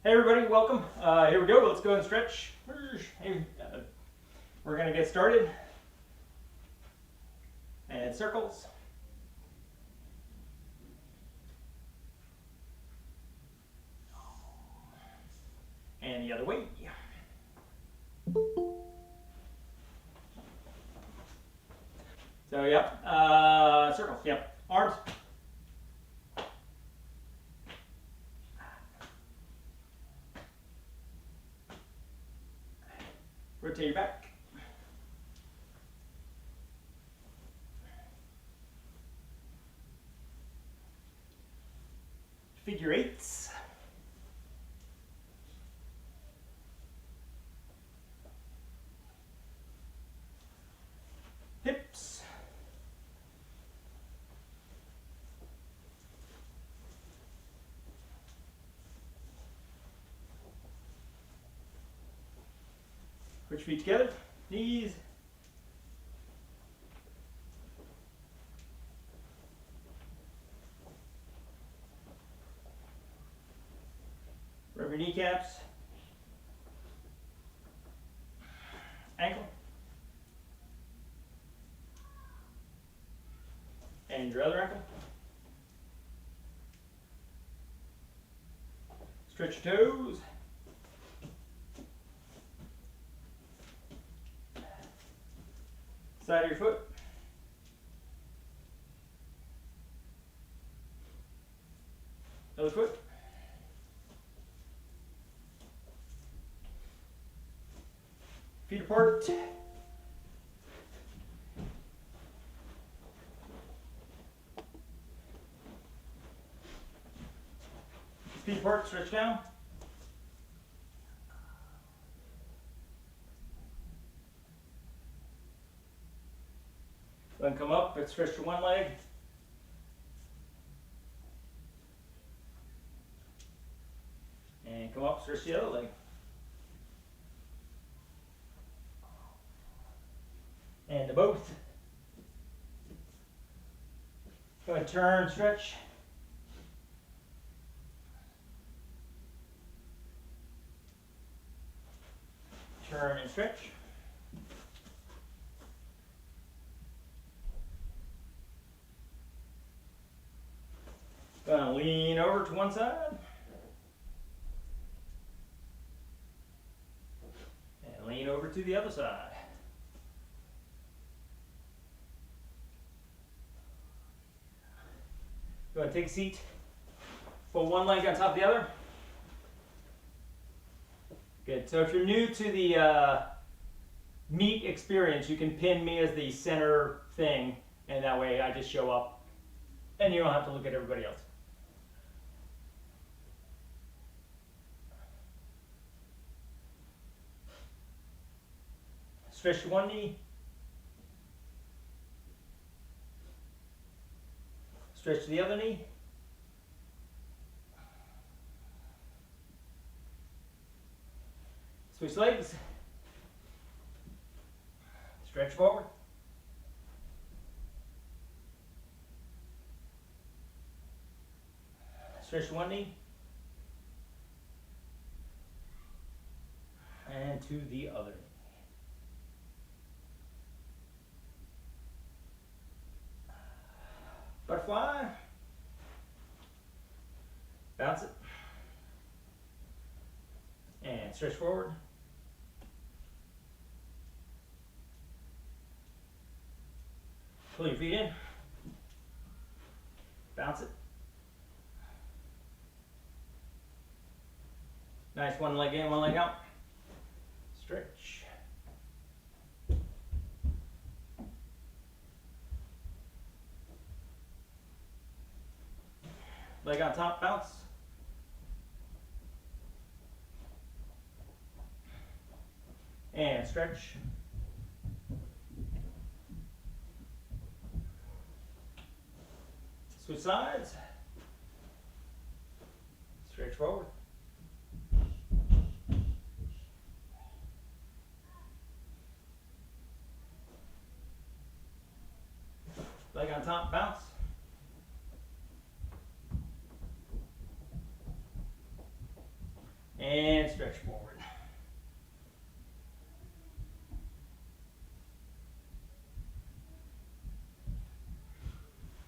Hey everybody, welcome. Here we go. Let's go and stretch. We're going to get started. And circles. And the other way. So, yep. Circles, yep. Arms. Rotate your back. Figure eights. Hips. Put your feet together. Knees. Rub your kneecaps. Ankle. And your other ankle. Stretch your toes. Side of your foot. Other foot. Feet apart. Feet apart, stretch down. Then come up and stretch your one leg. And come up, stretch the other leg. And to both. Go ahead, turn, stretch. Turn and stretch. Gonna lean over to one side. And lean over to the other side. Go ahead, take a seat. Put one leg on top of the other. Good. So if you're new to the meet experience, you can pin me as the center thing, and that way I just show up, and you don't have to look at everybody else. Stretch one knee. Stretch the other knee. Switch legs. Stretch forward. Stretch one knee. And to the other knee. Butterfly. Bounce it. And stretch forward. Pull your feet in. Bounce it. Nice, one leg in, one leg out. Stretch. Leg on top, bounce. And stretch. Switch sides. Stretch forward. Leg on top, bounce. And stretch forward.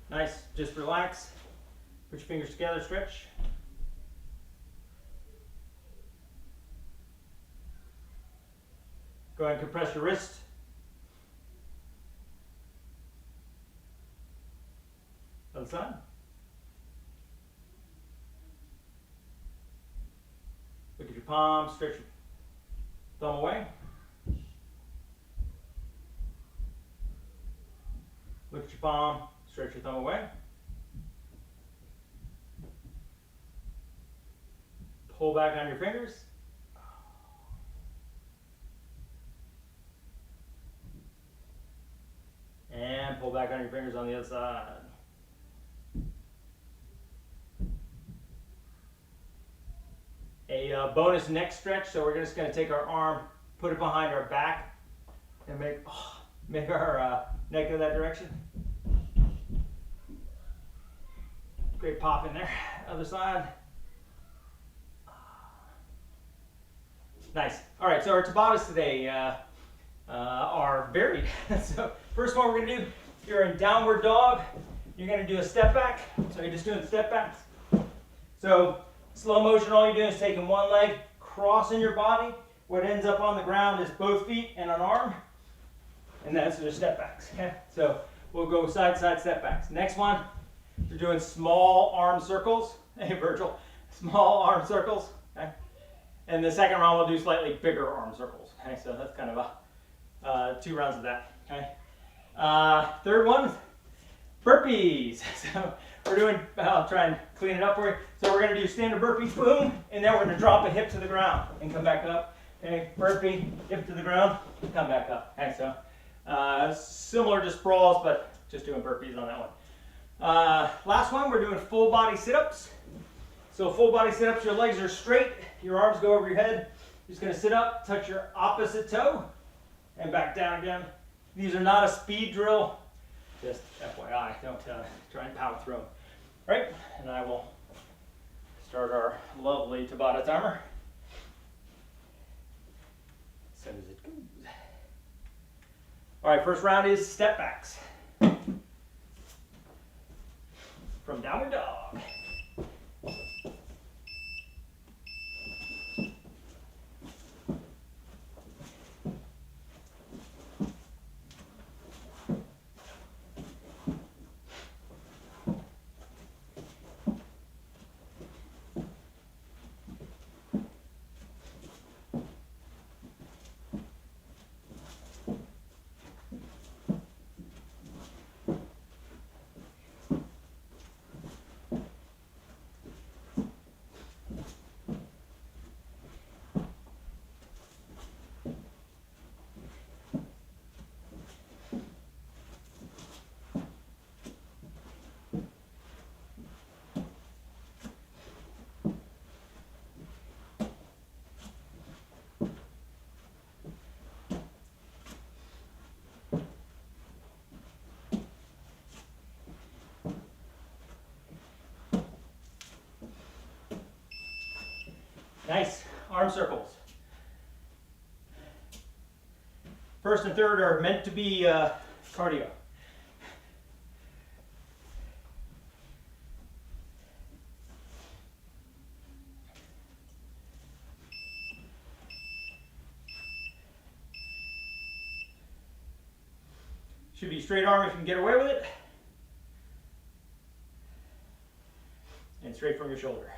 Nice, just relax. Put your fingers together, stretch. Go ahead and compress your wrist. Other side. Look at your palm, stretch your thumb away. Look at your palm, stretch your thumb away. Pull back on your fingers. And pull back on your fingers on the other side. A bonus neck stretch, so we're just going to take our arm, put it behind our back, and make our neck go that direction. Great pop in there. Other side. Nice. All right, so our Tabatas today are varied. So first one we're going to do, you're in downward dog. You're going to do a step back. So you're just doing the step backs. So slow motion, all you're doing is taking one leg, crossing your body. What ends up on the ground is both feet and an arm. And that's the step backs. Okay? So we'll go side to side step backs. Next one, you're doing small arm circles. Hey, Virgil. Small arm circles. Okay? And the second round we'll do slightly bigger arm circles. Okay? So that's kind of 2 rounds of that. Okay? Third one, burpees. So we're doing, I'll try and clean it up for you. So we're going to do standard burpee, boom, and then we're going to drop a hip to the ground and come back up. Okay, burpee, hip to the ground, come back up. Okay, so similar to sprawls, but just doing burpees on that one. Last one, we're doing full body sit-ups. So full body sit-ups, your legs are straight, your arms go over your head. You're just going to sit up, touch your opposite toe, and back down again. These are not a speed drill, just FYI, don't try and power through them. Right, and I will start our lovely Tabata timer. As soon as it goes. All right, first round is step backs. From downward dog. Nice, arm circles. First and third are meant to be cardio. Should be straight arm if you can get away with it. And straight from your shoulder.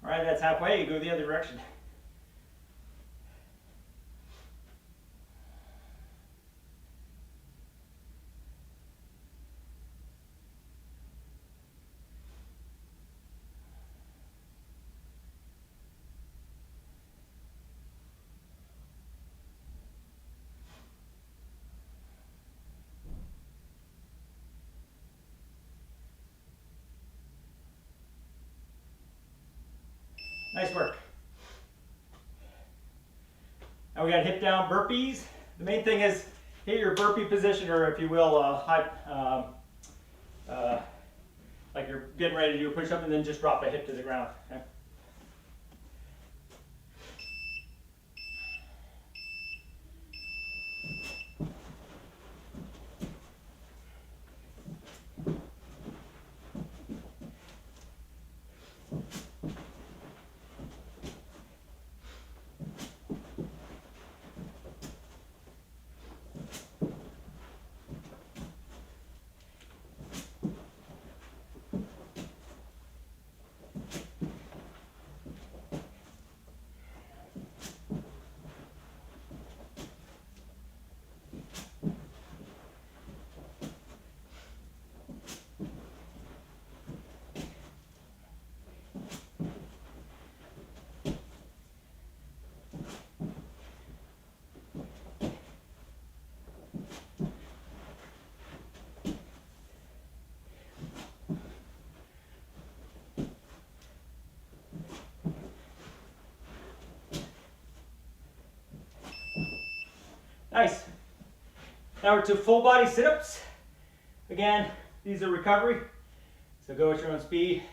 All right, that's halfway. You go the other direction. Nice work. Now we got hip down burpees. The main thing is hit your burpee position, or if you will, like you're getting ready to do a push-up, and then just drop a hip to the ground. Okay? Nice. Now we're to full body sit-ups. Again, these are recovery, so go at your own speed.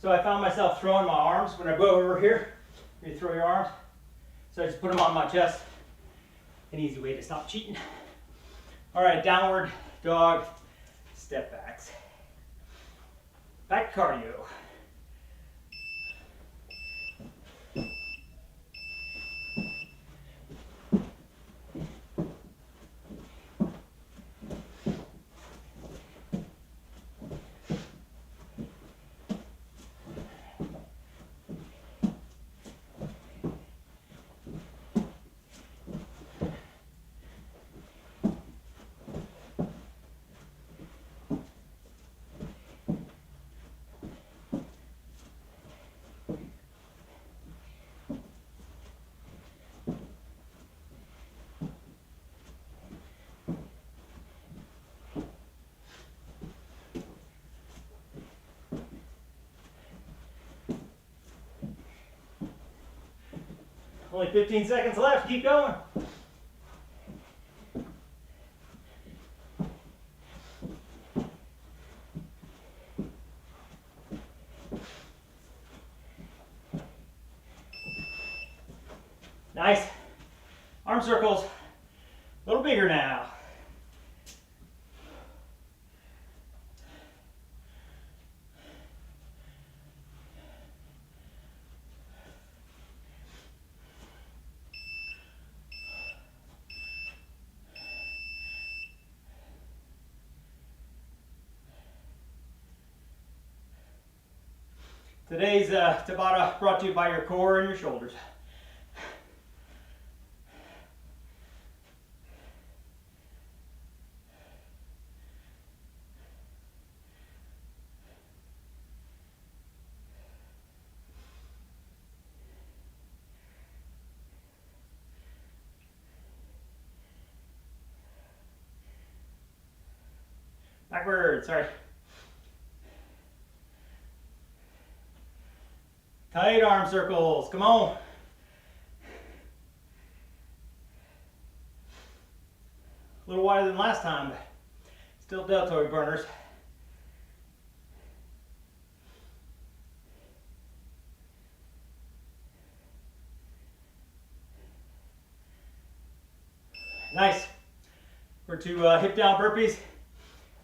So I found myself throwing my arms when I go over here. You throw your arms. So I just put them on my chest. An easy way to stop cheating. All right, downward dog step backs. Back cardio. Only 15 seconds left, keep going. Nice. Arm circles, a little bigger now. Today's Tabata brought to you by your core and your shoulders. Backward, sorry. Tight arm circles, come on. A little wider than last time, but still deltoid burners. Nice. We're to hip down burpees.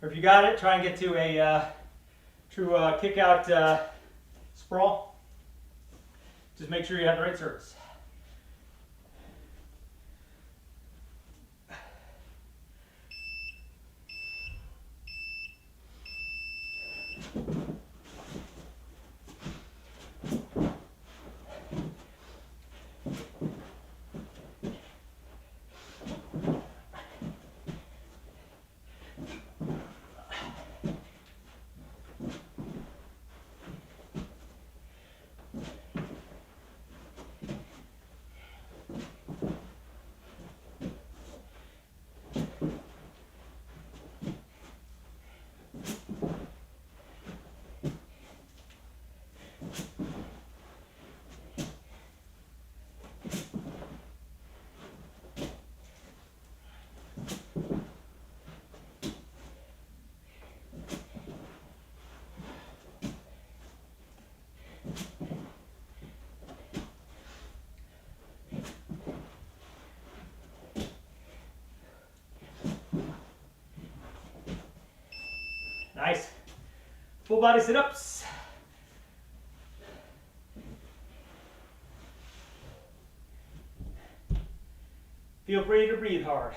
Or if you got it, try and get to a true kick out sprawl. Just make sure you have the right surface. Nice. Full body sit-ups. Feel free to breathe hard.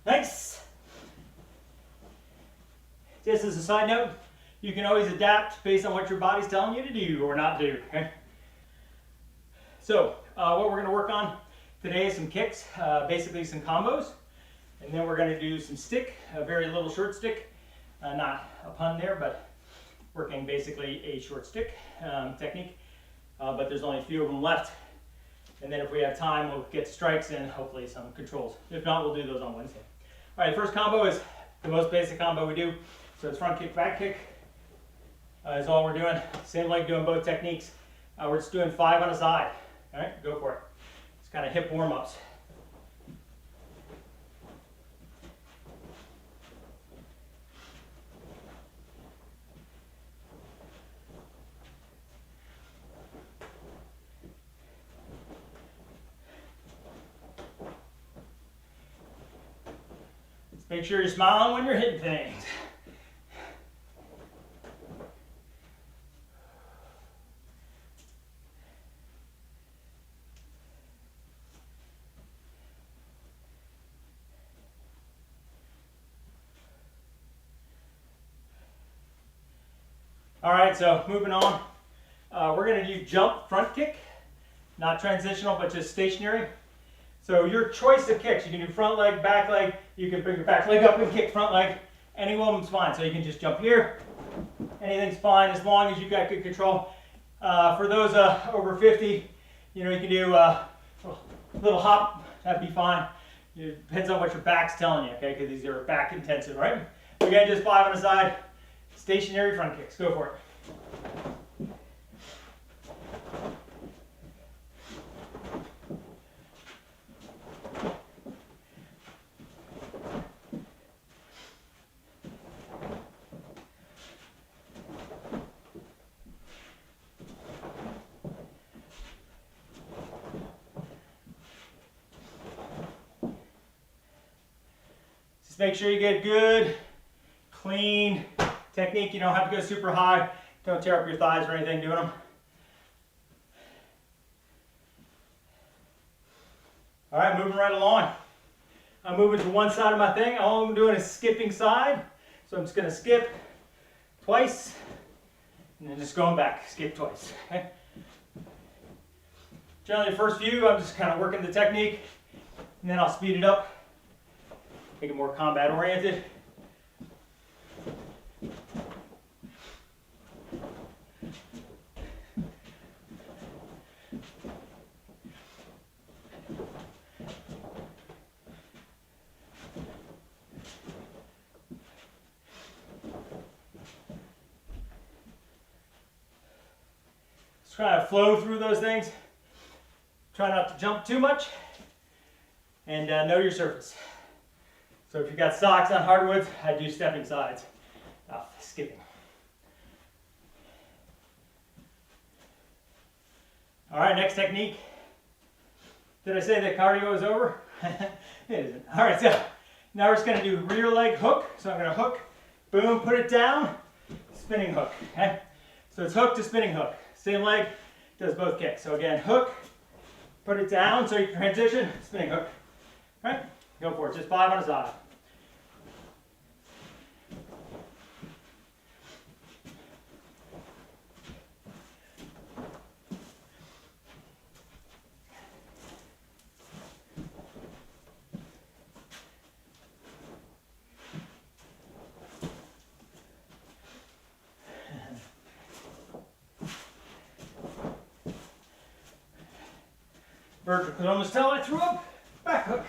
Nice. Just as a side note, you can always adapt based on what your body's telling you to do or not do. Okay? So what we're going to work on today is some kicks, basically some combos, and then we're going to do some stick, a very little short stick, not a pun there, but working basically a short stick technique, but there's only a few of them left. And then if we have time, we'll get to strikes and hopefully some controls. If not, we'll do those on Wednesday. All right, first combo is the most basic combo we do. So it's front kick, back kick is all we're doing. Same like doing both techniques. We're just doing 5 on a side. All right, go for it. It's kind of hip warm-ups. Make sure you're smiling when you're hitting things. All right, so moving on. We're going to do jump front kick, not transitional, but just stationary. So your choice of kicks, you can do front leg, back leg, you can bring your back leg up and kick front leg. Any one of them's fine. So you can just jump here. Anything's fine as long as you've got good control. For those over 50, you know, you can do a little hop, that'd be fine. It depends on what your back's telling you, okay, because these are back intensive, right? Again, just 5 on the side, stationary front kicks. Go for it. make sure you get good, clean technique. You don't have to go super high. Don't tear up your thighs or anything doing them. All right, moving right along. I'm moving to one side of my thing. All I'm doing is skipping side. So I'm just going to skip twice, and then just going back, skip twice. Okay? Generally the first few, I'm just kind of working the technique, and then I'll speed it up, make it more combat oriented. Just try to flow through those things. Try not to jump too much, and know your surface. So if you've got socks on hardwoods, I do stepping sides, skipping. All right, next technique. Did I say that cardio is over? It isn't. All right, so now we're just going to do rear leg hook. So I'm going to hook, boom, put it down, spinning hook. Okay? So it's hook to spinning hook. Same leg does both kicks. So again, hook, put it down so you can transition, spinning hook. All right, go for it. Just 5 on a side. Virgil could almost tell I threw up. Back hook.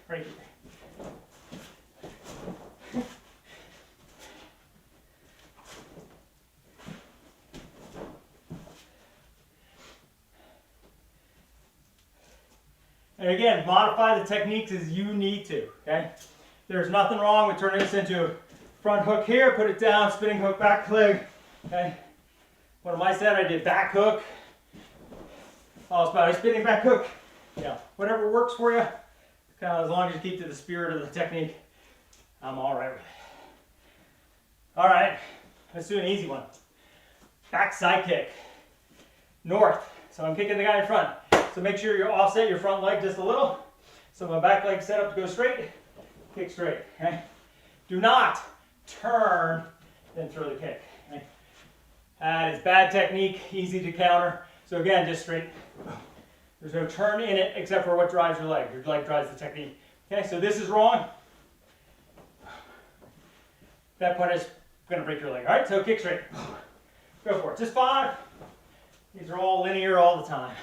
Right here. And again, modify the techniques as you need to, okay? There's nothing wrong with turning this into a front hook here, put it down, spinning hook, back leg, okay? One of my set, I did back hook, followed by a spinning back hook. Yeah, whatever works for you, kind of as long as you keep to the spirit of the technique, I'm all right with it. All right, let's do an easy one. Back side kick, north. So I'm kicking the guy in front. So make sure you offset your front leg just a little. So my back leg set up to go straight, kick straight. Okay? Do not turn, then throw the kick. Okay? That is bad technique, easy to counter. So again, just straight. There's no turn in it except for what drives your leg. Your leg drives the technique. Okay, so this is wrong. That point is going to break your leg. All right, so kick straight. Go for it. Just 5. These are all linear all the time.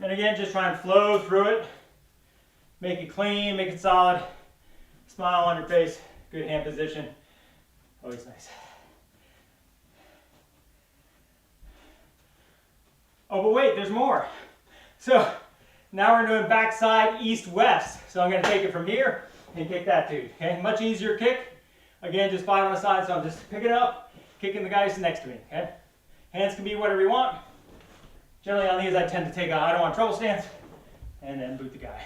And again, just try and flow through it. Make it clean, make it solid. Smile on your face. Good hand position. Always nice. Oh, but wait, there's more. So now we're doing backside east-west. So I'm going to take it from here and kick that dude. Okay, much easier kick. Again, just 5 on the side. So I'm just picking it up, kicking the guys next to me. Okay, hands can be whatever you want. Generally on these, I tend to take a I don't want trouble stance and then boot the guy.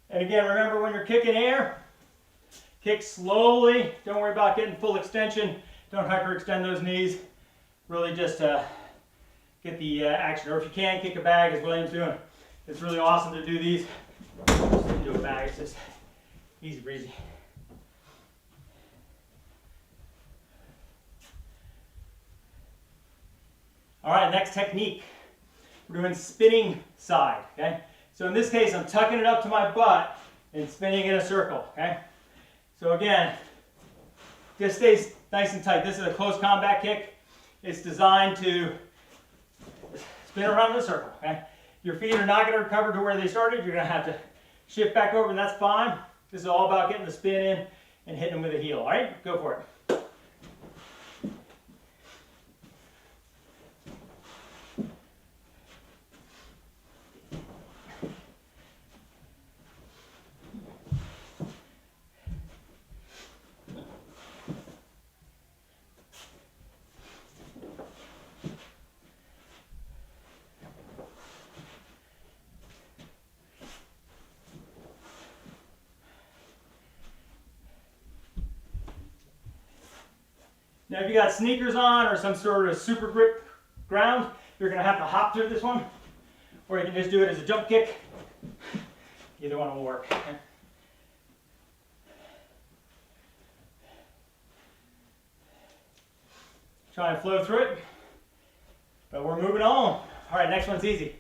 And again, remember when you're kicking air, kick slowly. Don't worry about getting full extension. Don't hyperextend those knees. Really just get the action. Or if you can, kick a bag as William's doing. It's really awesome to do these. Just into a bag. It's just easy breezy. All right, next technique. We're doing spinning side. Okay. So in this case, I'm tucking it up to my butt and spinning in a circle, okay? So again, just stays nice and tight. This is a close combat kick. It's designed to spin around in a circle, okay? Your feet are not going to recover to where they started. You're going to have to shift back over, and that's fine. This is all about getting the spin in and hitting them with a heel. All right, go for it. Now if you got sneakers on or some sort of super grip ground, you're going to have to hop through this one, or you can just do it as a jump kick. Either one will work. Okay? Try and flow through it, but we're moving on. All right, next one's easy.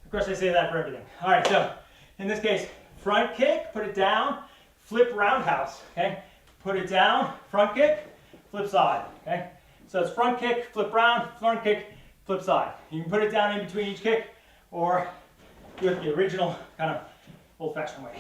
Of course I say that for everything. All right, so in this case, front kick, put it down, flip roundhouse, okay? Put it down, front kick, flip side, okay? So it's front kick, flip round, front kick, flip side. You can put it down in between each kick or do it the original kind of old-fashioned way.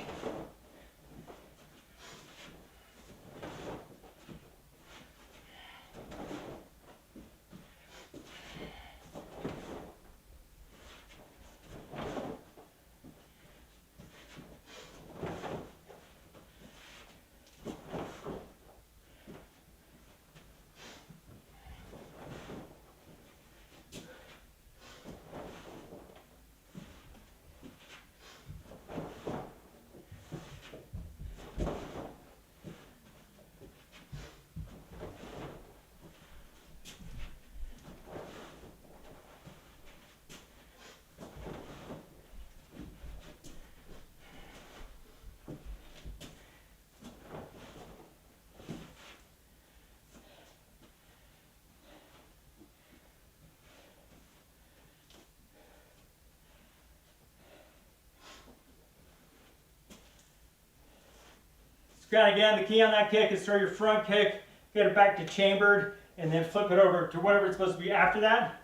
Again, the key on that kick is throw your front kick, get it back to chambered, and then flip it over to whatever it's supposed to be after that.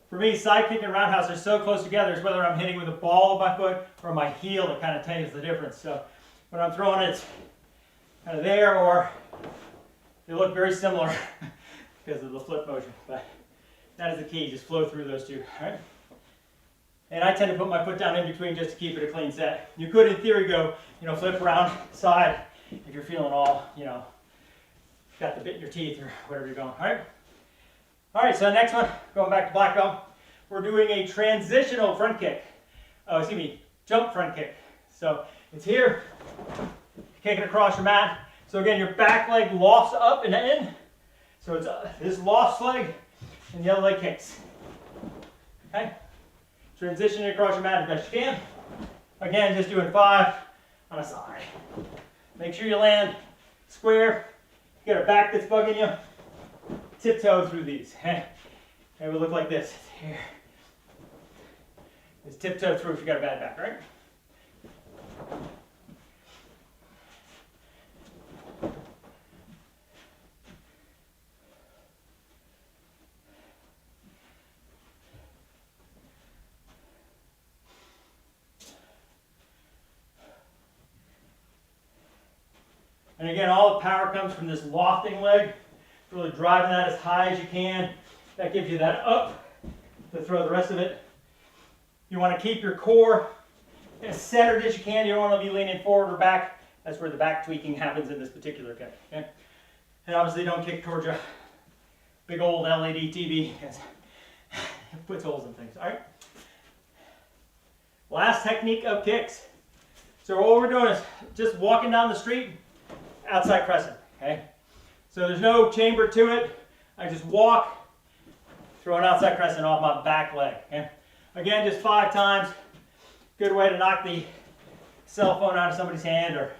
For me, side kick and roundhouse are so close together, it's whether I'm hitting with the ball of my foot or my heel that kind of tells the difference. So when I'm throwing it, it's kind of there, or they look very similar because of the flip motion. But that is the key, just flow through those two. All right? And I tend to put my foot down in between just to keep it a clean set. You could, in theory, go, flip around side if you're feeling all, got the bit in your teeth or whatever you're going. All right, so next one, going back to black belt, we're doing a transitional front kick. Oh, excuse me, jump front kick. So it's here, kicking across your mat. So again, your back leg lofts up and in. So it's this lofts leg and the other leg kicks. Okay? Transitioning across your mat as best you can. Again, just doing 5 on a side. Make sure you land square. You got a back that's bugging you. Tiptoe through these. Okay? It would look like this. Here. Just tiptoe through if you got a bad back, right? And again, all the power comes from this lofting leg, really driving that as high as you can. That gives you that up to throw the rest of it. You want to keep your core as centered as you can. You don't want to be leaning forward or back. That's where the back tweaking happens in this particular kick. Okay? And obviously don't kick towards your big old LED TV because it puts holes in things. All right? Last technique of kicks. So what we're doing is just walking down the street, outside crescent, okay? So there's no chamber to it. I just walk, throw an outside crescent off my back leg, okay? Again, just 5 times. Good way to knock the cell phone out of somebody's hand, or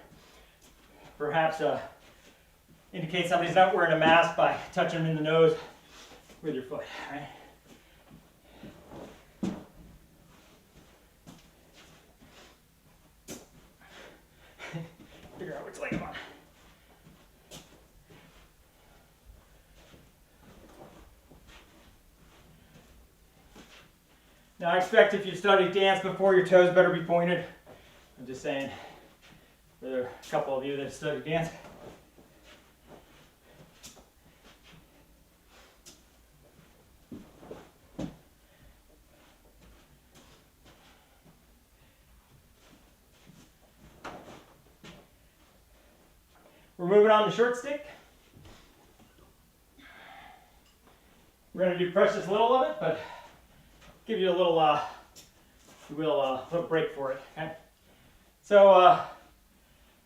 perhaps indicate somebody's not wearing a mask by touching them in the nose with your foot, all right? Figure out which leg I'm on. Now I expect if you've studied dance before, your toes better be pointed. I'm just saying, for a couple of you that have studied dance. We're moving on to short stick. We're going to do press just a little of it, but give you a little, little break for it. Okay? So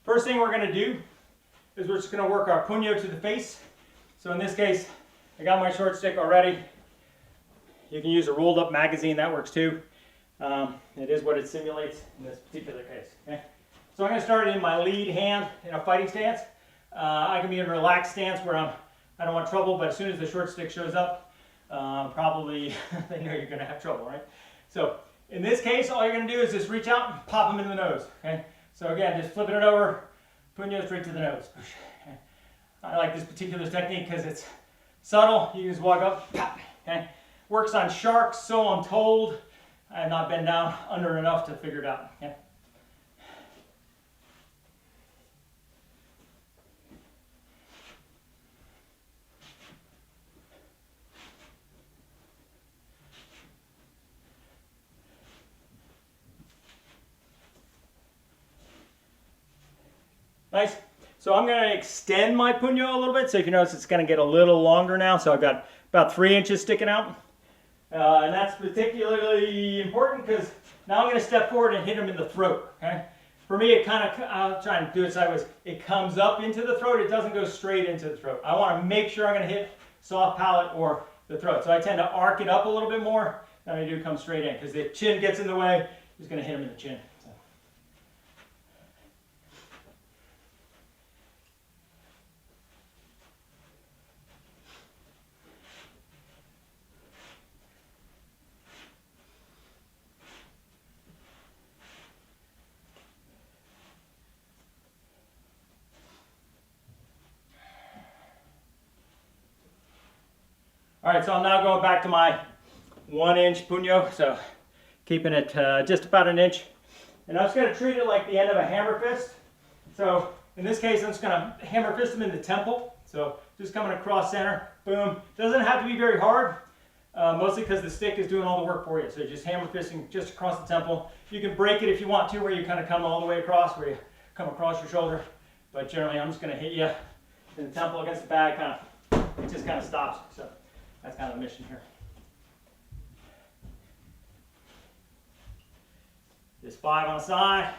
first thing we're going to do is we're just going to work our punyo to the face. So in this case, I got my short stick already. You can use a rolled up magazine, that works too. It is what it simulates in this particular case. Okay? So I'm going to start in my lead hand in a fighting stance. I can be in a relaxed stance where I don't want trouble, but as soon as the short stick shows up, probably they know you're going to have trouble, right? So in this case, all you're going to do is just reach out and pop them in the nose. Okay? So again, just flipping it over, punyo straight to the nose. Okay? I like this particular technique because it's subtle. You just walk up, pop. Okay? Works on sharks, so I'm told. I have not been down under enough to figure it out. Okay? Nice. So I'm going to extend my punyo a little bit. So if you notice, it's going to get a little longer now. So I've got about 3 inches sticking out. And that's particularly important because now I'm going to step forward and hit him in the throat. Okay? For me, it kind of, I'll try and do it sideways. It comes up into the throat. It doesn't go straight into the throat. I want to make sure I'm going to hit soft palate or the throat. So I tend to arc it up a little bit more than I do come straight in because the chin gets in the way. I'm just going to hit him in the chin. So. All right, so I'm now going back to my 1-inch punyo, so keeping it just about an inch. And I'm just going to treat it like the end of a hammer fist. So in this case, I'm just going to hammer fist him in the temple. So just coming across center, boom. Doesn't have to be very hard, mostly because the stick is doing all the work for you. So just hammer fisting just across the temple. You can break it if you want to, where you kind of come all the way across, where you come across your shoulder. But generally, I'm just going to hit you in the temple against the bag, it just kind of stops. So that's kind of the mission here. Just 5 on the side.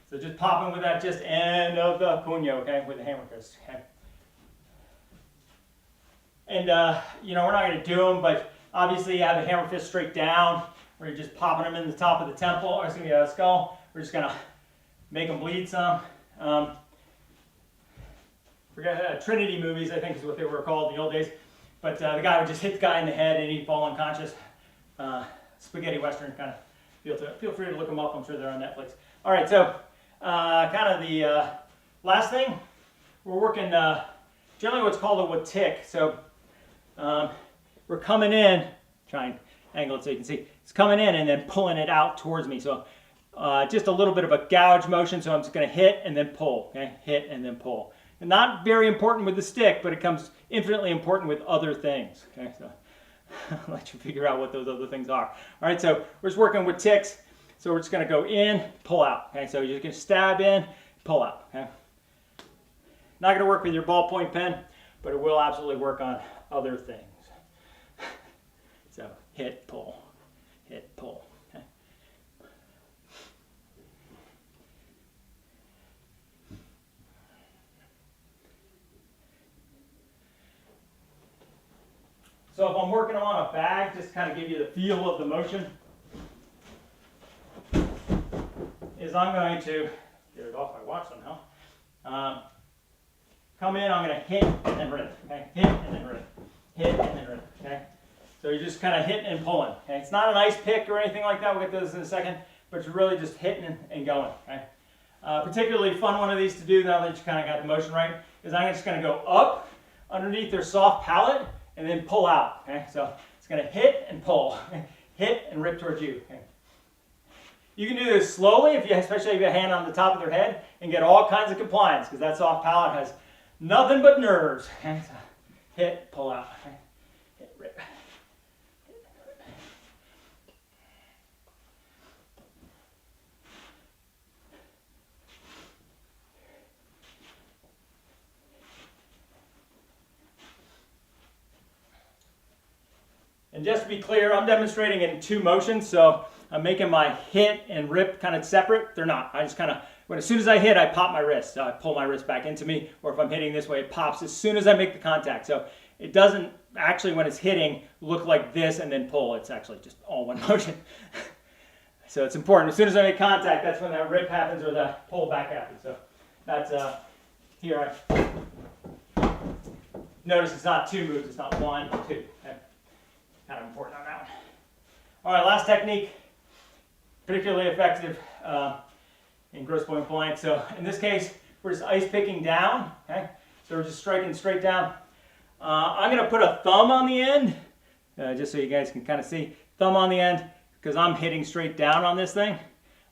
So just popping with that just end of the punyo, okay, with the hammer fist, okay. And you know, we're not going to do them, but obviously you have the hammer fist straight down, where you're just popping them in the top of the temple, or excuse me, the skull. We're just going to make them bleed some. Forget Trinity movies, I think is what they were called in the old days. But the guy would just hit the guy in the head and he'd fall unconscious. Spaghetti Western, kind of. Feel free to look them up. I'm sure they're on Netflix. All right, so kind of the last thing, we're working generally what's called a Witik. So we're coming in, try and angle it so you can see. It's coming in and then pulling it out towards me. So just a little bit of a gouge motion, so I'm just going to hit and then pull, okay? Hit and then pull. And not very important with the stick, but it becomes infinitely important with other things, okay? So I'll let you figure out what those other things are. All right, so we're just working with Witiks. So we're just going to go in, pull out, okay? So you're just going to stab in, pull out, okay? Not going to work with your ballpoint pen, but it will absolutely work on other things. So hit, pull, okay? So if I'm working on a bag, just kind of give you the feel of the motion, is I'm going to get it off my watch somehow. Come in, I'm going to hit and then rip, okay? Hit and then rip, hit and then rip, okay? So you're just kind of hitting and pulling, okay? It's not an ice pick or anything like that. We'll get to this in a second, but you're really just hitting and going, okay? Particularly fun one of these to do now that you kind of got the motion right is I'm just going to go up underneath their soft palate and then pull out, okay? So it's going to hit and pull, hit and rip towards you, okay? You can do this slowly, especially if you have a hand on the top of their head, and get all kinds of compliance, because that soft palate has nothing but nerves, okay? So hit, pull out, okay? Hit, rip. Hit, rip. And just to be clear, I'm demonstrating in 2 motions, so I'm making my hit and rip kind of separate. They're not. I just kind of, as soon as I hit, I pop my wrist. So I pull my wrist back into me, or if I'm hitting this way, it pops as soon as I make the contact. So it doesn't actually, when it's hitting, look like this and then pull. It's actually just all one motion. So it's important. As soon as I make contact, that's when that rip happens or the pull back happens. So that's here. Notice it's not 2 moves. It's not 1, 2. Okay. Kind of important on that one. All right, last technique, particularly effective in gross point blank. So in this case, we're just ice picking down. Okay, so we're just striking straight down. I'm going to put a thumb on the end, just so you guys can kind of see. Thumb on the end, because I'm hitting straight down on this thing.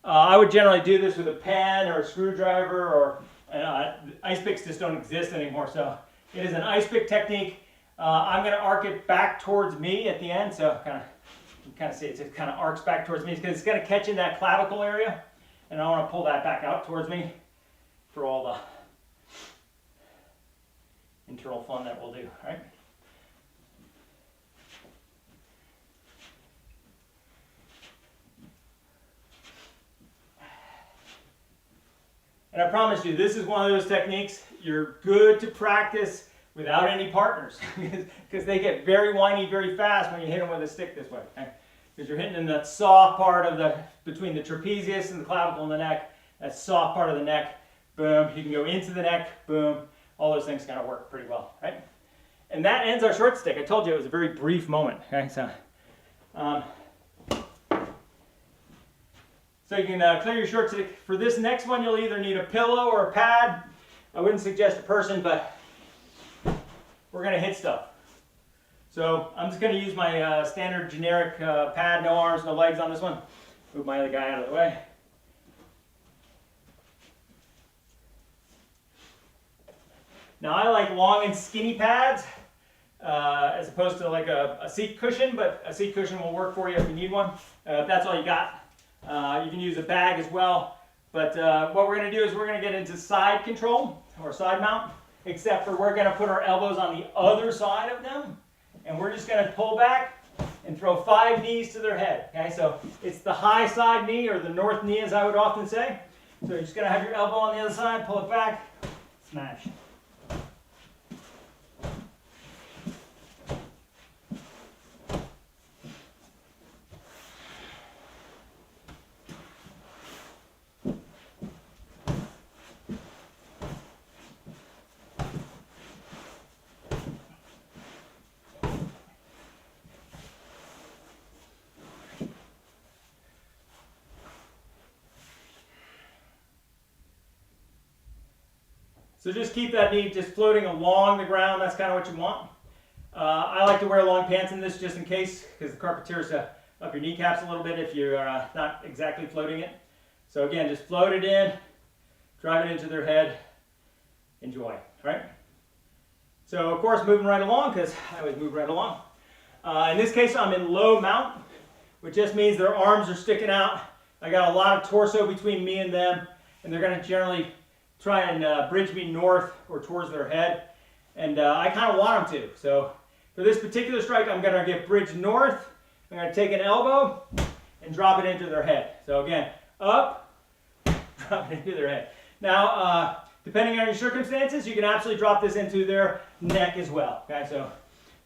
I would generally do this with a pen or a screwdriver, or ice picks just don't exist anymore. So it is an ice pick technique. I'm going to arc it back towards me at the end, so you can kind of see it just kind of arcs back towards me because it's going to catch in that clavicle area, and I want to pull that back out towards me for all the internal fun that we'll do, right? And I promise you, this is one of those techniques you're good to practice without any partners, because they get very whiny very fast when you hit them with a stick this way. Okay? Because you're hitting in that soft part of between the trapezius and the clavicle and the neck, that soft part of the neck, boom. You can go into the neck, boom. All those things kind of work pretty well, right? And that ends our short stick. I told you it was a very brief moment. Okay, so you can clear your short stick. For this next one, you'll either need a pillow or a pad. I wouldn't suggest a person, but we're going to hit stuff. So I'm just going to use my standard generic pad, no arms, no legs on this one. Move my other guy out of the way. Now I like long and skinny pads as opposed to like a seat cushion, but a seat cushion will work for you if you need one. If that's all you got. You can use a bag as well. But what we're going to do is we're going to get into side control or side mount, except for we're going to put our elbows on the other side of them, and we're just going to pull back and throw 5 knees to their head. Okay, so it's the high side knee, or the north knee as I would often say. So you're just going to have your elbow on the other side, pull it back, smash. So just keep that knee just floating along the ground. That's kind of what you want. I like to wear long pants in this just in case, because the carpet tears up your kneecaps a little bit if you're not exactly floating it. So again, just float it in, drive it into their head, enjoy, right? So of course moving right along, because I always move right along. In this case I'm in low mount, which just means their arms are sticking out. I got a lot of torso between me and them, and they're going to generally try and bridge me north or towards their head, and I kind of want them to. So for this particular strike, I'm going to get bridged north. I'm going to take an elbow and drop it into their head. So again, up, drop it into their head. Now, depending on your circumstances, you can absolutely drop this into their neck as well. Okay, so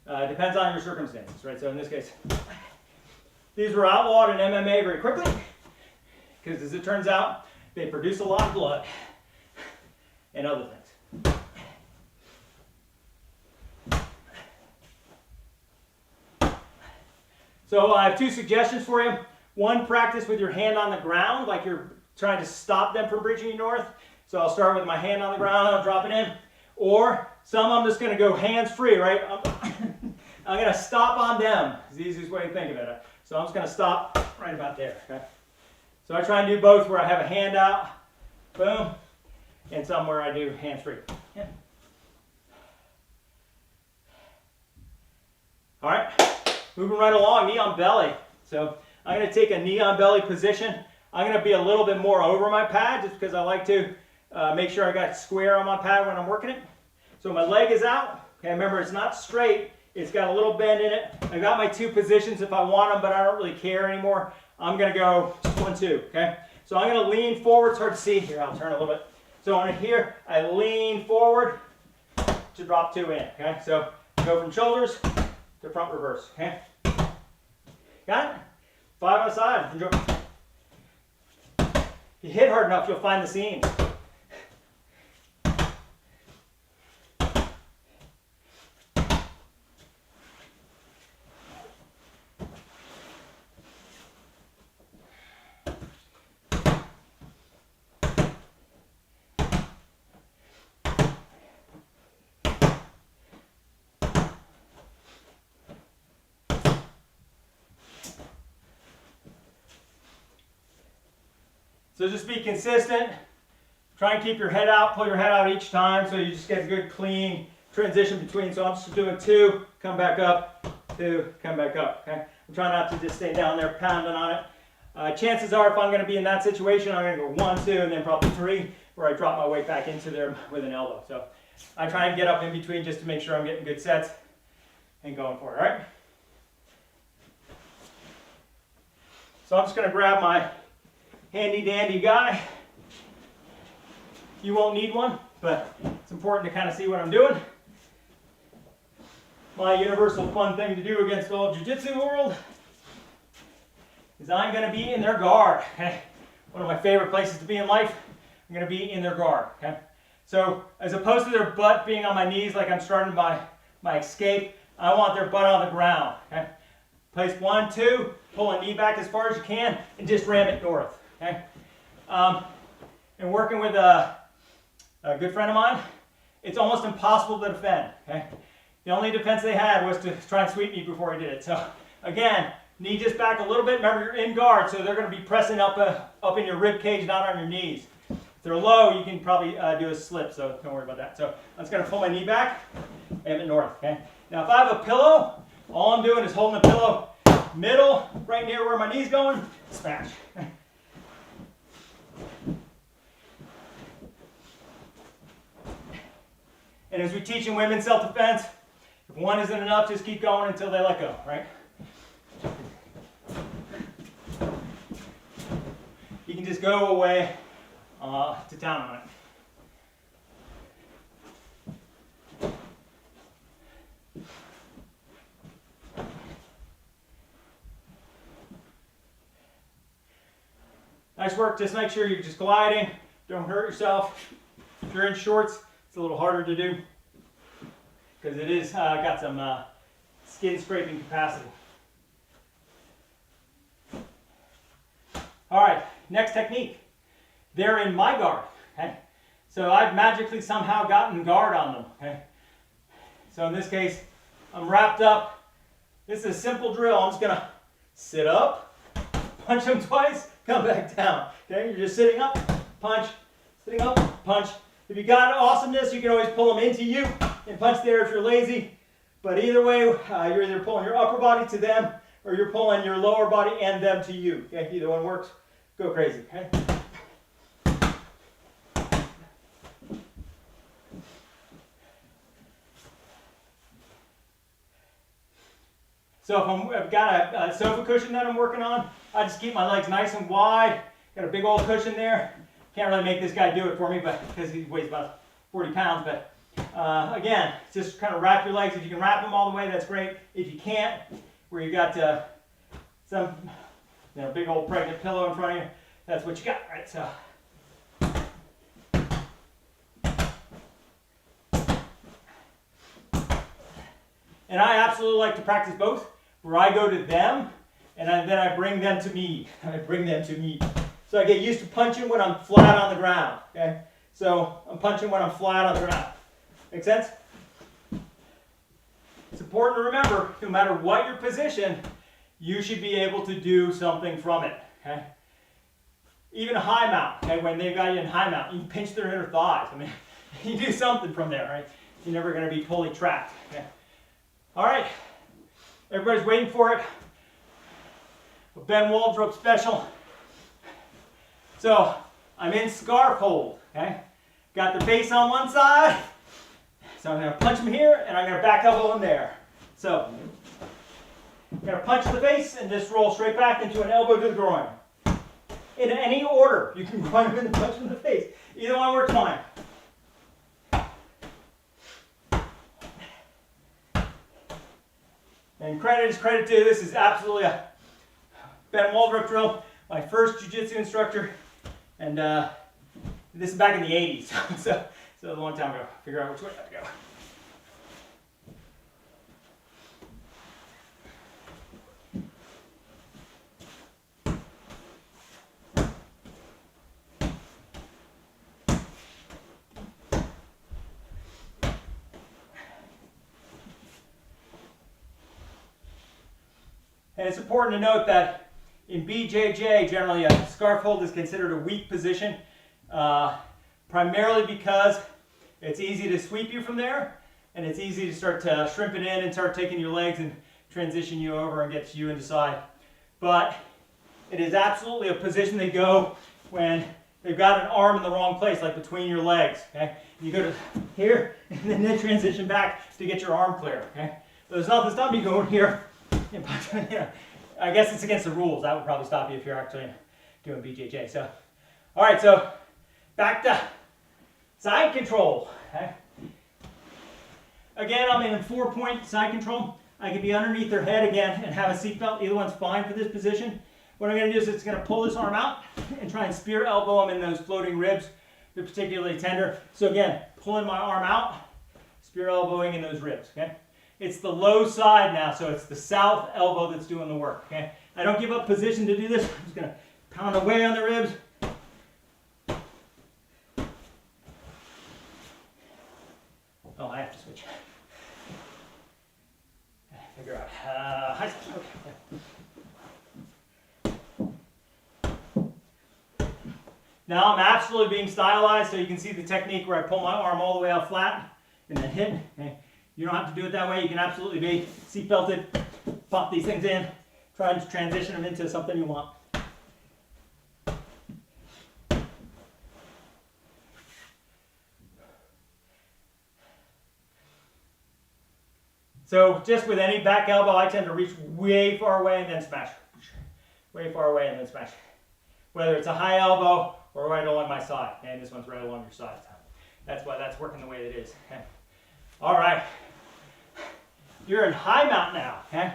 it depends on your circumstances, right? So in this case, these were outlawed in MMA very quickly, because as it turns out, they produce a lot of blood and other things. So I have 2 suggestions for you. One, practice with your hand on the ground, like you're trying to stop them from bridging you north. So I'll start with my hand on the ground, I'll drop it in. Or some I'm just going to go hands free, right? I'm going to stop on them. It's the easiest way to think of it. So I'm just going to stop right about there. Okay? So I try and do both, where I have a hand out, boom, and some where I do hands free. Yeah. All right, moving right along, knee on belly. So I'm going to take a knee on belly position. I'm going to be a little bit more over my pad, just because I like to make sure I got square on my pad when I'm working it. So my leg is out. Okay, remember it's not straight, It's got a little bend in it. I got my 2 positions if I want them, but I don't really care anymore. I'm going to go just 1, 2, okay? So I'm going to lean forward. It's hard to see. Here, I'll turn a little bit. So on here, I lean forward to drop 2 in, okay? So go from shoulders to front reverse, okay? Got it? 5 on the side. Enjoy. If you hit hard enough, you'll find the seams. So just be consistent. Try and keep your head out, pull your head out each time so you just get a good clean transition between. So I'm just doing 2, come back up, 2, come back up, okay? I'm trying not to just stay down there pounding on it. Chances are if I'm going to be in that situation, I'm going to go 1, 2, and then probably 3, where I drop my weight back into there with an elbow. So I try and get up in between just to make sure I'm getting good sets and going for it, all right? So I'm just going to grab my handy dandy guy. You won't need one, but it's important to kind of see what I'm doing. My universal fun thing to do against the whole jiu-jitsu world is I'm going to be in their guard. Okay? One of my favorite places to be in life, I'm going to be in their guard. Okay? So as opposed to their butt being on my knees like I'm starting my escape, I want their butt on the ground. Okay? Place 1, 2, pull a knee back as far as you can, and just ram it north. Okay? And working with a good friend of mine, it's almost impossible to defend. Okay? The only defense they had was to try and sweep me before he did it. So again, knee just back a little bit. Remember, you're in guard, so they're going to be pressing up in your rib cage, not on your knees. If they're low, you can probably do a slip, so don't worry about that. So I'm just going to pull my knee back and it north. Okay? Now if I have a pillow, all I'm doing is holding the pillow middle, right near where my knee's going, smash. And as we teach in women's self-defense, if 1 isn't enough, just keep going until they let go, right? You can just go away to town on it. Nice work. Just make sure you're just gliding. Don't hurt yourself. If you're in shorts, it's a little harder to do because it is got some skin scraping capacity. All right, next technique. They're in my guard. Okay, so I've magically somehow gotten guard on them. Okay, so in this case, I'm wrapped up. This is a simple drill. I'm just gonna sit up, punch them twice, come back down. Okay, you're just sitting up, punch, sitting up, punch. If you got awesomeness, you can always pull them into you and punch there if you're lazy. But either way, you're either pulling your upper body to them or you're pulling your lower body and them to you. Okay? Either one works. Go crazy. Okay? So if I've got a sofa cushion that I'm working on, I just keep my legs nice and wide. Got a big old cushion there. Can't really make this guy do it for me, but because he weighs about 40 pounds. But again, just kind of wrap your legs. If you can wrap them all the way, that's great. If you can't, where you got some big old pregnant pillow in front of you, that's what you got, right? So. And I absolutely like to practice both, where I go to them, and then I bring them to me. I bring them to me. So I get used to punching when I'm flat on the ground, okay? So I'm punching when I'm flat on the ground. Make sense? It's important to remember, no matter what your position, you should be able to do something from it, okay? Even a high mount, okay? When they've got you in high mount, you can pinch their inner thighs. I mean, you do something from there, right? You're never going to be totally trapped, okay? All right, everybody's waiting for it. A Ben Waldrop special. So I'm in scarf hold, okay? Got the base on one side, so I'm going to punch him here, and I'm going to back elbow him there. So, you're going to punch the face and just roll straight back into an elbow to the groin. In any order, you can groin him and punch him in the face. Either one works fine. And credit is credit due. This is absolutely a Ben Waldrop drill. My first jiu-jitsu instructor, and this is back in the 80s, so a long time ago. Figure out which way I have to go. And it's important to note that in BJJ, generally a scarf hold is considered a weak position, primarily because it's easy to sweep you from there, and it's easy to start to shrimp it in and start taking your legs and transition you over and get you into side. But it is absolutely a position they go when they've got an arm in the wrong place, like between your legs. Okay, you go to here and then they transition back to get your arm clear. Okay, so there's nothing stopping you going here. I guess it's against the rules. That would probably stop you if you're actually doing BJJ. So, all right. So back to side control. Okay. Again, I'm in a 4-point side control. I can be underneath their head again and have a seatbelt. Either one's fine for this position. What I'm going to do is it's going to pull this arm out and try and spear elbow them in those floating ribs. They're particularly tender. So again, pulling my arm out, spear elbowing in those ribs. Okay. It's the low side now, so it's the south elbow that's doing the work. Okay. I don't give up position to do this. I'm just going to pound away on the ribs. Oh, I have to switch. Figure out. High side. Okay. Now I'm absolutely being stylized, so you can see the technique where I pull my arm all the way out flat and then hit. Okay. You don't have to do it that way. You can absolutely be seat belted, pop these things in, try and transition them into something you want. So just with any back elbow, I tend to reach way far away and then smash. Way far away and then smash. Whether it's a high elbow or right along my side. And this one's right along your side. So that's why that's working the way it is. Okay. All right. You're in high mount now. Okay.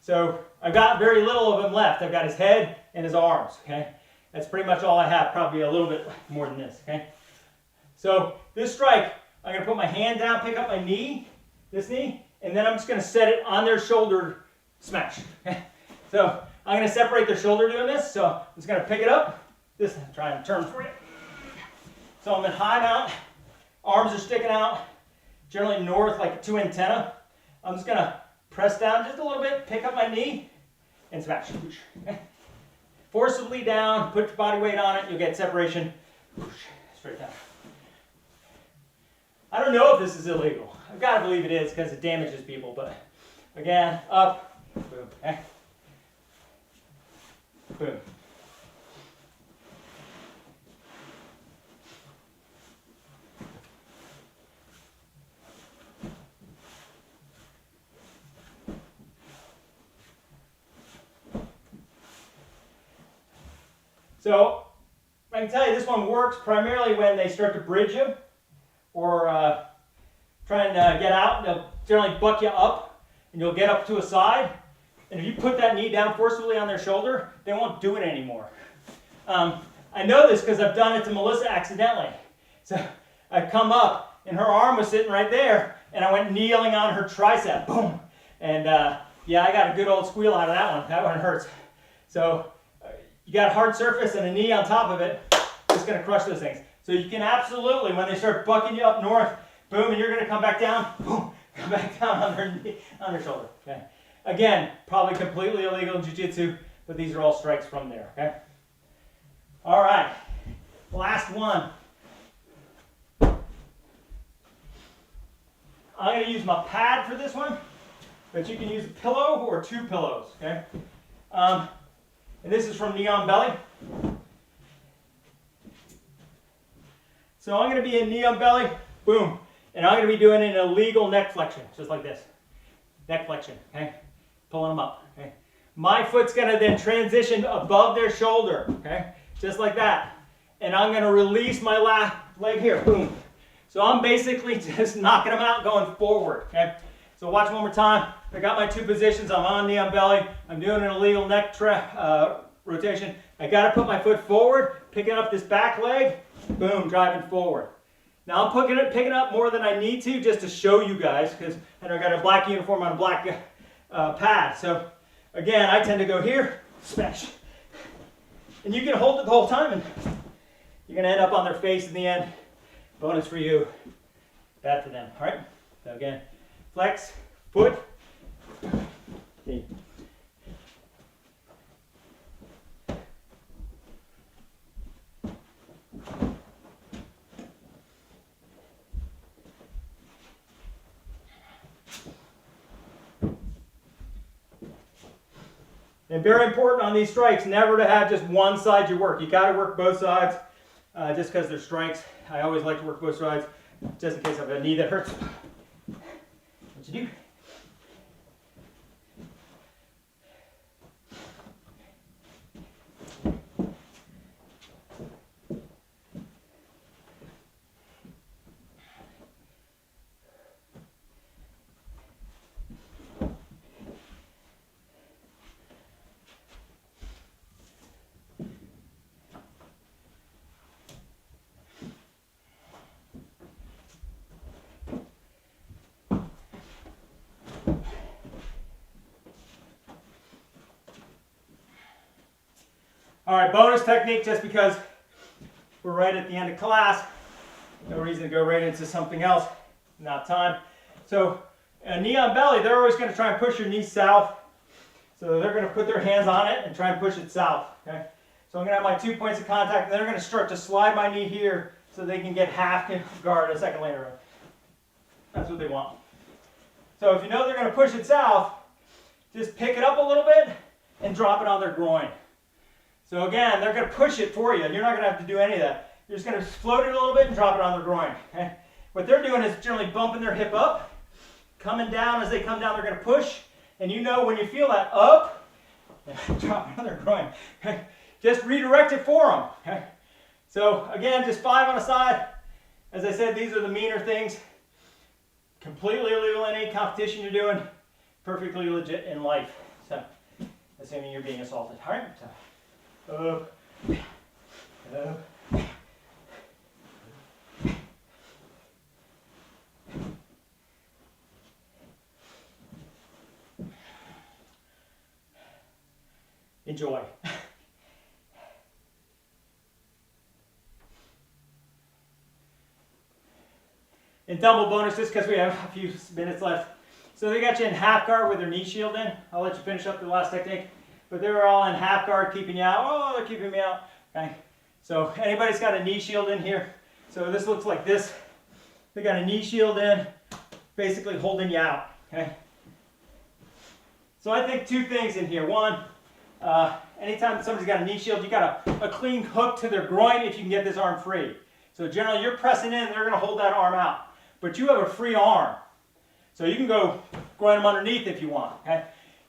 So I've got very little of him left. I've got his head and his arms. Okay. That's pretty much all I have. Probably a little bit more than this. Okay. So this strike, I'm going to put my hand down, pick up my knee, this knee, and then I'm just going to set it on their shoulder, smash. Okay. So I'm going to separate their shoulder doing this. So I'm just going to pick it up. This, try and turn for you. So I'm in high mount. Arms are sticking out, generally north like a 2 antenna. I'm just going to press down just a little bit, pick up my knee, and smash. Okay. Forcibly down, put your body weight on it, you'll get separation. Straight down. I don't know if this is illegal. I've got to believe it is because it damages people, but again, up, boom, okay. Boom. So I can tell you this one works primarily when they start to bridge you or try and get out. They'll generally buck you up and you'll get up to a side. And if you put that knee down forcefully on their shoulder, they won't do it anymore. I know this because I've done it to Melissa accidentally. So I've come up and her arm was sitting right there and I went kneeling on her tricep. Boom. And yeah, I got a good old squeal out of that one. That one hurts. So you got a hard surface and a knee on top of it, it's going to crush those things. So you can absolutely, when they start bucking you up north, boom, and you're going to come back down, boom, come back down on their knee, on their shoulder. Okay. Again, probably completely illegal in jiu-jitsu, but these are all strikes from there. Okay. All right, last one. I'm going to use my pad for this one, but you can use a pillow or 2 pillows. Okay. And this is from Knee on Belly. So I'm going to be in knee on belly, boom. And I'm going to be doing an illegal neck flexion, just like this. neck flexion, okay? Pulling them up, okay? My foot's gonna then transition above their shoulder, okay? Just like that. And I'm gonna release my leg here, boom. So I'm basically just knocking them out going forward, okay? So watch one more time. I got my two positions. I'm on knee on belly. I'm doing an illegal neck rotation. I gotta put my foot forward, picking up this back leg, boom, driving forward. Now I'm picking up more than I need to just to show you guys, because I got a black uniform on a black pad. So again, I tend to go here, smash. And you can hold it the whole time and you're gonna end up on their face in the end. Bonus for you, bad for them, all right? So again, flex, foot, knee. And very important on these strikes, never to have just one side you work. You got to work both sides just because they're strikes. I always like to work both sides just in case I have a knee that hurts. What you do? All right, bonus technique, just because we're right at the end of class. No reason to go right into something else, not time. So knee on belly, they're always going to try and push your knee south. So they're going to put their hands on it and try and push it south. Okay? So I'm going to have my 2 points of contact, and then they're going to start to slide my knee here so they can get half guard a second later. That's what they want. So if you know they're going to push it south, just pick it up a little bit and drop it on their groin. So again, they're going to push it for you, and you're not going to have to do any of that. You're just going to float it a little bit and drop it on their groin. Okay? What they're doing is generally bumping their hip up, coming down. As they come down, they're going to push, and you know when you feel that up, drop it on their groin. Okay? Just redirect it for them. Okay? So again, just 5 on a side. As I said, these are the meaner things. Completely illegal in any competition you're doing. Perfectly legit in life. So, assuming you're being assaulted. All right. So. Up, up. Enjoy. And double bonus, just because we have a few minutes left. So they got you in half guard with their knee shield in. I'll let you finish up the last technique. But they're all in half guard, keeping you out. Oh, they're keeping me out. Okay. So anybody's got a knee shield in here. So this looks like this. They got a knee shield in, basically holding you out. Okay. So I think 2 things in here. One, anytime somebody's got a knee shield, you got a clean hook to their groin if you can get this arm free. So generally you're pressing in, they're going to hold that arm out. But you have a free arm. So you can go groin them underneath if you want. Okay.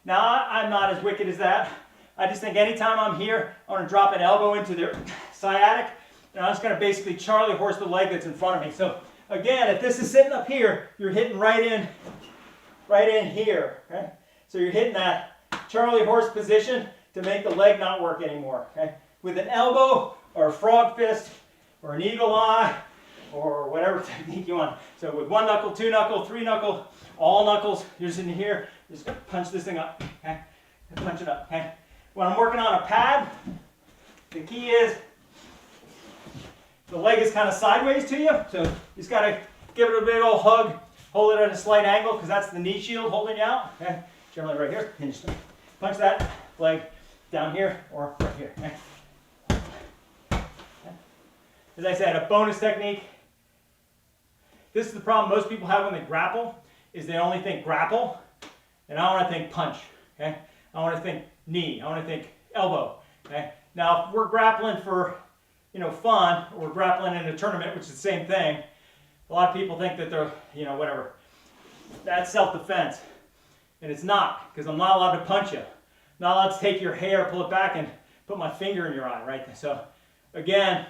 Now, I'm not as wicked as that. I just think anytime I'm here, I want to drop an elbow into their sciatic, and I'm just going to basically Charlie horse the leg that's in front of me. So again, if this is sitting up here, you're hitting right in here. Okay? So you're hitting that Charlie horse position to make the leg not work anymore. Okay? With an elbow or a frog fist or an eagle eye or whatever technique you want. So with 1 knuckle, 2 knuckle, 3 knuckle, all knuckles, you're just in here. Just punch this thing up, okay? And punch it up, okay? When I'm working on a pad, the key is the leg is kind of sideways to you, so you just got to give it a big old hug, hold it at a slight angle, because that's the knee shield holding you out, okay? Generally right here, and just punch that leg down here or right here, okay? As I said, a bonus technique. This is the problem most people have when they grapple, is they only think grapple. And I want to think punch, okay? I want to think knee. I want to think elbow, okay? Now, if we're grappling for, fun, or we're grappling in a tournament, which is the same thing, a lot of people think that they're, whatever. That's self-defense. And it's not, because I'm not allowed to punch you. Not allowed to take your hair, pull it back, and put my finger in your eye, right? So again,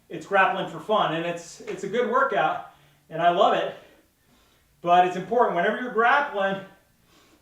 it's grappling for fun, and it's a good workout, and I love it. But it's important whenever you're grappling,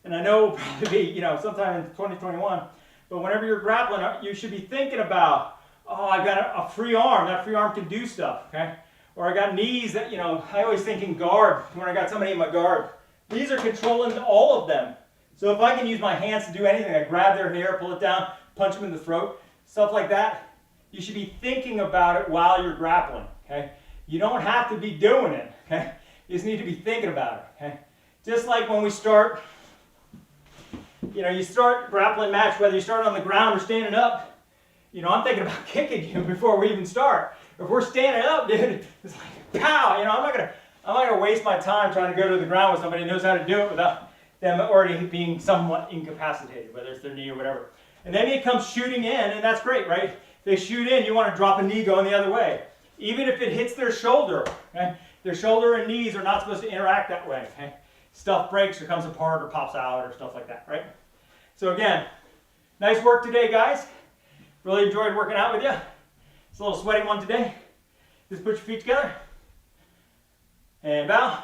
and I know it'll probably be, sometime in 2021, but whenever you're grappling, you should be thinking about, oh, I've got a free arm. That free arm can do stuff, okay? Or I got knees that, I always think in guard, when I got somebody in my guard. These are controlling all of them. So if I can use my hands to do anything, I grab their hair, pull it down, punch them in the throat, stuff like that, you should be thinking about it while you're grappling, okay? You don't have to be doing it, okay? You just need to be thinking about it, okay? Just like when we start, you start grappling match, whether you start on the ground or standing up, I'm thinking about kicking you before we even start. If we're standing up, dude, it's like, pow, I'm not gonna waste my time trying to go to the ground with somebody who knows how to do it without them already being somewhat incapacitated, whether it's their knee or whatever. And then it comes shooting in, and that's great, right? If they shoot in, you want to drop a knee going the other way. Even if it hits their shoulder, okay? Their shoulder and knees are not supposed to interact that way, okay? Stuff breaks or comes apart or pops out or stuff like that, right? So again, nice work today, guys. Really enjoyed working out with you. It's a little sweaty one today. Just put your feet together and bow.